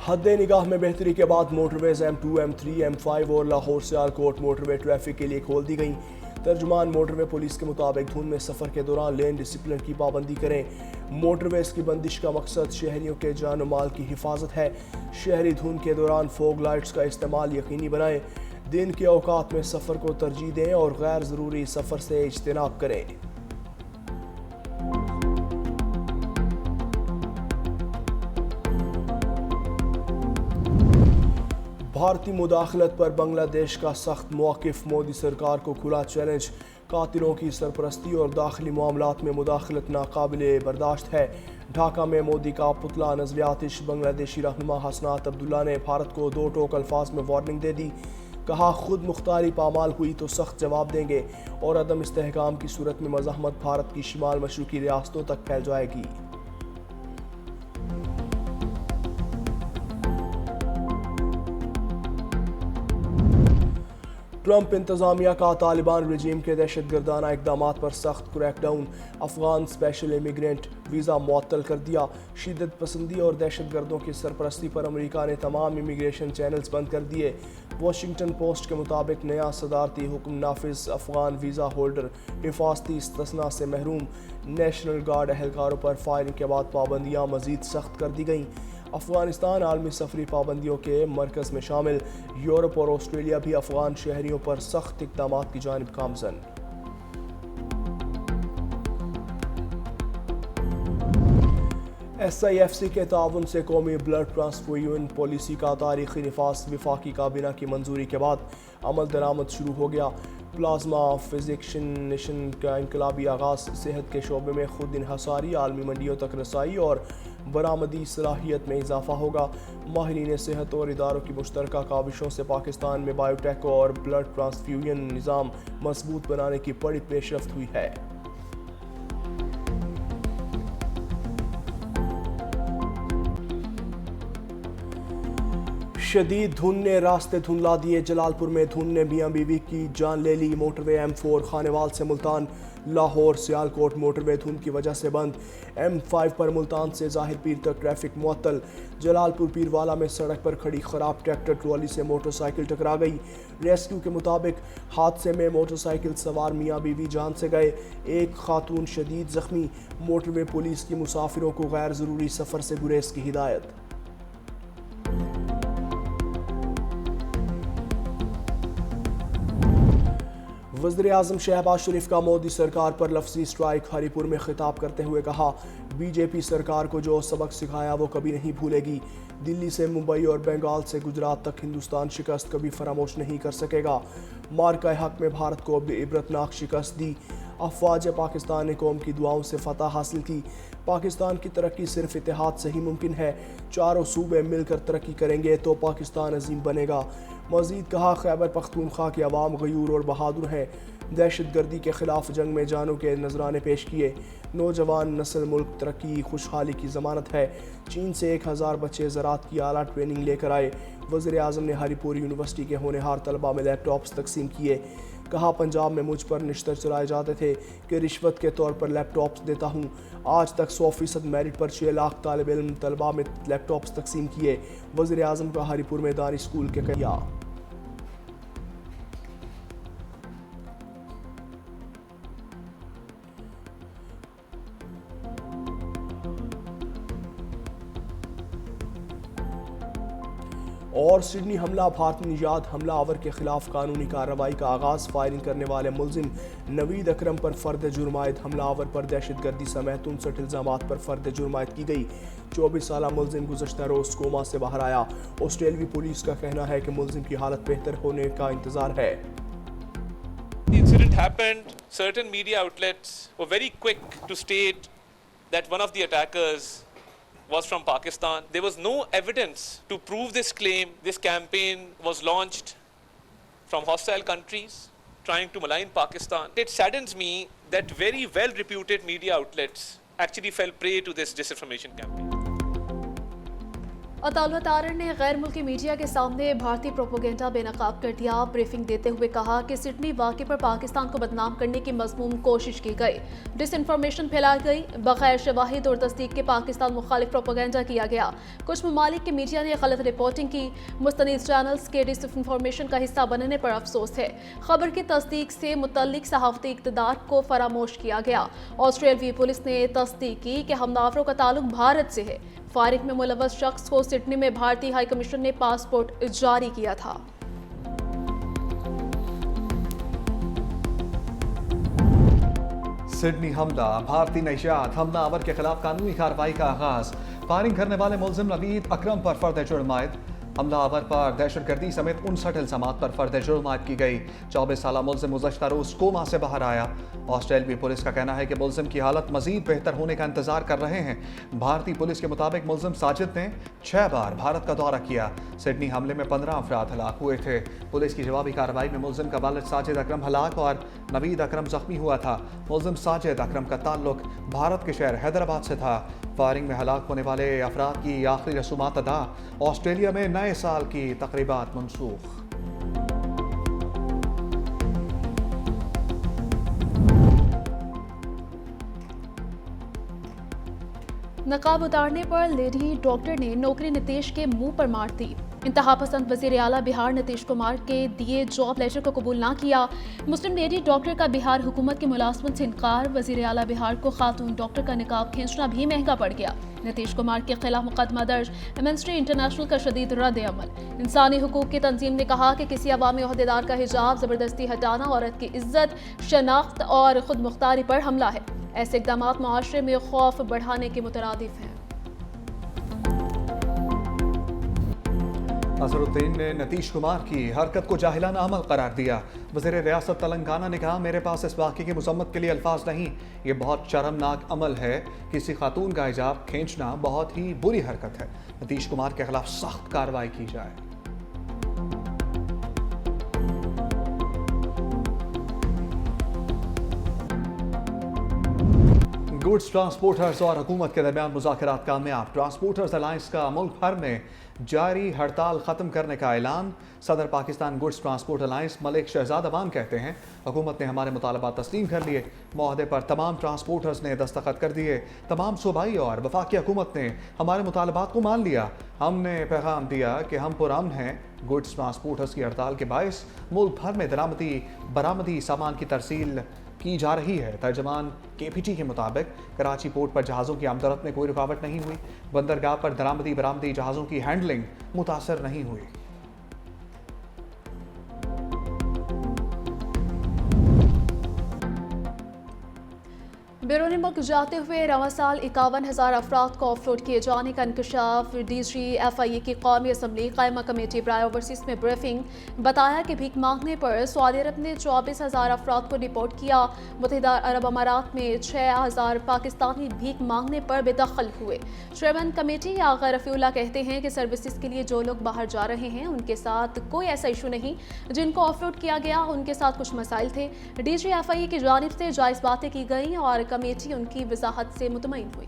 हद निगाह में बेहतरी के बाद मोटरवेज M2, M3, M5 और लाहौर सियालकोट मोटरवे ट्रैफिक के लिए खोल दी गई। तर्जुमान मोटरवे पुलिस के मुताबिक धुंध में सफ़र के दौरान लेन डिसिप्लिन की पाबंदी करें। मोटरवेज की बंदिश का मकसद शहरियों के जान और माल की हिफाजत है। शहरी धुंध के दौरान फोग लाइट्स का इस्तेमाल यकीनी बनाएं। दिन के औकात में सफ़र को तरजीह दें और गैर ज़रूरी सफ़र से इज्तनाब करें। भारतीय मुदाखलत पर बांग्लादेश का सख्त मौक़िफ़, मोदी सरकार को खुला चैलेंज। कातिलों की सरपरस्ती और दाखिली मामलात में मुदाखलत नाकाबिले बर्दाश्त है। ढाका में मोदी का पुतला नज़र आतिश। बांग्लादेशी रहनुमा हसनात अब्दुल्ला ने भारत को दो टोक अल्फाज में वार्निंग दे दी। कहा, खुद मुख्तारी पामाल हुई तो सख्त जवाब देंगे और अदम इस्तेहकाम की सूरत में मज़ाहमत भारत की शिमाल मशरक़ी रियासतों तक फैल जाएगी। ट्रंप इंतजामिया का तालिबान रजीम के दहशतगर्दाना इकदाम पर सख्त crackdown. Afghan special immigrant visa मुअत्तल कर दिया। शिद्दत पसंदी और दहशतगर्दों की सरपरस्ती पर अमेरिका ने तमाम इमिग्रेशन चैनल्स बंद कर दिए। वाशिंगटन पोस्ट के मुताबिक नया सदारती हुक्म नाफिज। अफगान वीज़ा होल्डर हिफाजती इस्तिस्ना से महरूम। नेशनल गार्ड एहलकारों पर फायरिंग के बाद पाबंदियाँ मज़ीद सख्त कर दी गईं। अफगानिस्तान आलमी सफरी पाबंदियों के मरकज़ में शामिल। यूरोप और ऑस्ट्रेलिया भी अफगान शहरियों पर सख्त इक़दाम की जानिब गामज़न। SIFC के ताउन से कौमी ब्लड ट्रांसफ्यूजन पॉलिसी का तारीखी निफाज विफाकी काबीना की मंजूरी के बाद अमल दरामद शुरू हो गया। प्लाज्मा फिजिक्शनेशन का इनकलाबी आगाज़। सेहत के शोबे में खुद इन्हसारी, आलमी मंडियों तक रसाई और बरामदी सलाहियत में इजाफा होगा। माहिरीन सेहत और इदारों की मुश्तरका काविशों से पाकिस्तान में बायोटेक और ब्लड ट्रांसफ्यूजन निज़ाम मजबूत बनाने की बड़ी पेशरफ्त हुई है। शदीद धुंध ने रास्ते धुंधला दिए। जलालपुर में धुंध ने मियां बीवी की जान ले ली। मोटरवे M4 खानेवाल से मुल्तान लाहौर सियालकोट मोटरवे धुंध की वजह से बंद। M5 पर मुल्तान से जाहिर पीर तक ट्रैफिक मुअत्तल। जलालपुर पीरवाला में सड़क पर खड़ी खराब ट्रैक्टर ट्रॉली से मोटरसाइकिल टकरा गई। रेस्क्यू के मुताबिक हादसे में मोटरसाइकिल सवार मियां बीवी जान से गए, एक खातून शदीद जख्मी। मोटरवे पुलिस की मुसाफिरों को गैर ज़रूरी सफ़र से गुरेज की हिदायत। वज़ीर-ए-आज़म शहबाज शरीफ का मोदी सरकार पर लफ्ज़ी स्ट्राइक। हरीपुर में खिताब करते हुए कहा, बीजेपी सरकार को जो सबक सिखाया वो कभी नहीं भूलेगी। दिल्ली से मुंबई और बंगाल से गुजरात तक हिंदुस्तान शिकस्त कभी फरामोश नहीं कर सकेगा। मार्का हक में भारत को इबरतनाक शिकस्त दी। अफवाज पाकिस्तान ने कौम की दुआओं से फतह हासिल की। पाकिस्तान की तरक्की सिर्फ इत्तेहाद से ही मुमकिन है। चारों सूबे मिलकर तरक्की करेंगे तो पाकिस्तान अजीम बनेगा। मज़ीद कहा, खैबर पख्तूनख्वा की आवाम गयूर और बहादुर हैं। दहशतगर्दी के खिलाफ जंग में जानों के नजराने पेश किए। नौजवान नस्ल मुल्क तरक्की खुशहाली की ज़मानत है। चीन से 1000 बच्चे ज़राअत की आला ट्रेनिंग लेकर आए। वज़ीर-ए-आज़म ने हरीपुर यूनिवर्सिटी के होनहार तलबा में लैपटॉप्स तकसीम किए। कहा, पंजाब में मुझ पर निश्तर चलाए जाते थे कि रिश्वत के तौर पर लैपटॉप्स देता हूँ। आज तक 100% मेरिट पर 6 लाख तालिब इल्म तलबा में लैपटॉप्स तकसीम किए। वज़ीर-ए-आज़म का हरीपुर में दानी स्कूल के किया। और सिडनी हमला, भारतीय निजात हमला आवर के खिलाफ कानूनी कार्रवाई का आगाज़। फायरिंग करने वाले मुलजिम नवीद अकरम पर फ़र्द जुर्मायद। हमला आवर पर दहशतगर्दी समेत 59 इल्ज़ामात पर फ़र्द जुर्मायद की गई। 24 साला मुलजिम गुज़श्ता रोज़ कोमा से बाहर आया। ऑस्ट्रेलवी पुलिस का कहना है कि मुलजिम की हालत बेहतर होने का इंतज़ार है। The incident happened. Certain media outlets were very quick to state that one of the attackers was from Pakistan. There was no evidence to prove this claim. This campaign was launched from hostile countries trying to malign Pakistan. It saddens me that very well-reputed media outlets actually fell prey to this disinformation campaign. Ataullah Tarar ने गैर मुल्की media के सामने भारतीय propaganda बेनकाब कर दिया। Briefing देते हुए कहा कि सिडनी वाक़े पर पाकिस्तान को बदनाम करने की मज़मूम कोशिश की गई, डिसइंफॉर्मेशन फैलाई गई, बगैर शवाहिद और तस्दीक के पाकिस्तान मुखालिफ प्रोपोगेंडा किया गया। कुछ ममालिक की मीडिया ने गलत रिपोर्टिंग की। मुस्तनिद चैनल्स के डिसइंफॉर्मेशन का हिस्सा बनने पर अफसोस है। खबर की तस्दीक से मुतल्लिक सहाफ़ती इक़्तिदार को फरामोश किया गया। ऑस्ट्रेलियाई पुलिस ने तस्दीक की कि हमलावरों का ताल्लुक भारत से है। फायरिंग में मुलव्वस शख्स को सिडनी में भारतीय हाई कमीशन ने पासपोर्ट जारी किया था। सिडनी हमला, भारतीय नशियात, हमलावर के खिलाफ कानूनी कार्रवाई का आगाज। फायरिंग करने वाले मुलजिम नवीद अकरम पर फर्द जुर्म आयद। हमलावर पर दहशतगर्दी समेत 59 इल्जामात पर फर्द जुर्म आयद की गई। 24 साला मुलजिम गुज़श्ता रोज कोमा से बाहर आया। ऑस्ट्रेलियाई पुलिस का कहना है कि मुलजिम की हालत मजीद बेहतर होने का इंतजार कर रहे हैं। भारतीय पुलिस के मुताबिक मुलजिम साजिद ने 6 बार भारत का दौरा किया। सिडनी हमले में 15 अफराद हलाक हुए थे। पुलिस की जवाबी कार्रवाई में मुलजिम का वालिद साजिद अकरम हलाक और नवीद अकरम जख्मी हुआ था। मुलजिम साजिद अकरम का ताल्लुक भारत के शहर हैदराबाद से था। फायरिंग में हलाक होने वाले अफराद की आखिरी रसूमात अदा। ऑस्ट्रेलिया में नए साल की तकरीबात मनसूख। नकाब उतारने पर लेडी डॉक्टर ने नौकरी नीतीश के मुंह पर मार दी। इंतहा पसंद वजीर आला बिहार नीतीश कुमार के दिए जॉब लेटर को कबूल ना किया। मुस्लिम लेडी डॉक्टर का बिहार हुकूमत की मुलाजमत से इनकार। वजीर आला बिहार को खातून डॉक्टर का निकाब खींचना भी महंगा पड़ गया। नीतीश कुमार के खिलाफ मुकदमा दर्ज। एमनेस्टी इंटरनेशनल का शदीद रद्द अमल। इंसानी हुकूक की तंजीम ने कहा कि किसी अवामी ओहदेदार का हिजाब जबरदस्ती हटाना औरत की इज्जत, शनाख्त और खुद मुख्तारी पर हमला है। ऐसे इकदाम मुआशरे में खौफ बढ़ाने के मुतरादिफ हैं। अजहरुद्दीन ने नीतीश कुमार की हरकत को जाहिलाना अमल करार दिया। वज़ीर रियासत तेलंगाना ने कहा, मेरे पास इस वाक़े की मज़म्मत के लिए अल्फाज नहीं। ये बहुत शर्मनाक अमल है। किसी खातून का हिजाब खींचना बहुत ही बुरी हरकत है। नीतीश कुमार के खिलाफ सख्त कार्रवाई की जाए। गुड्स ट्रांसपोर्टर्स और हुकूमत के दरमियान मुज़ाकरात कामयाब। ट्रांसपोर्टर्स अलायंस का मुल्क भर में जारी हड़ताल ख़त्म करने का ऐलान। सदर Pakistan goods transport alliance Malik Shahzad Awan कहते हैं, हुकूमत ने हमारे मुतालबात तस्लीम कर लिए। मुआहदे पर तमाम ट्रांसपोर्टर्स ने दस्तखत कर दिए। तमाम सूबाई और वफाकी हुकूमत ने हमारे मुतालबात को मान लिया। हमने पैगाम दिया कि हम पुरअमन हैं। गुड्स ट्रांसपोर्टर्स की हड़ताल के बायस मुल्क भर में दरामदी बरामदी सामान की तरसील की जा रही है। तर्जमान KPT के मुताबिक कराची पोर्ट पर जहाज़ों की आमदरफ्त में कोई रुकावट नहीं हुई। बंदरगाह पर दरामदी बरामदी जहाज़ों की हैंडलिंग मुतासर नहीं हुई। बैरून मुल्क जाते हुए रवां साल 51,000 अफराद को ऑफलोड किए जाने का इंकशाफ। DGFIA की कौमी असम्बली कायमा कमेटी बराए ओवरसीज में ब्रीफिंग। बताया कि भीख मांगने पर सऊदी अरब ने 24,000 अफराद को रिपोर्ट किया। मुत्तहिदा अरब अमारात में 6,000 पाकिस्तानी भीख मांगने पर बेदखल हुए। चेयरमैन कमेटी आगा रफीउल्लाह कहते हैं कि सर्विसेज के लिए जो लोग बाहर जा रहे हैं उनके साथ कोई ऐसा इशू नहीं। जिनको ऑफलोड किया गया उनके साथ कुछ मसाइल थे। DGFIA की जानिब से जायज़ बातें की गई और कमेटी उनकी वजाहत से मुतमईन हुई।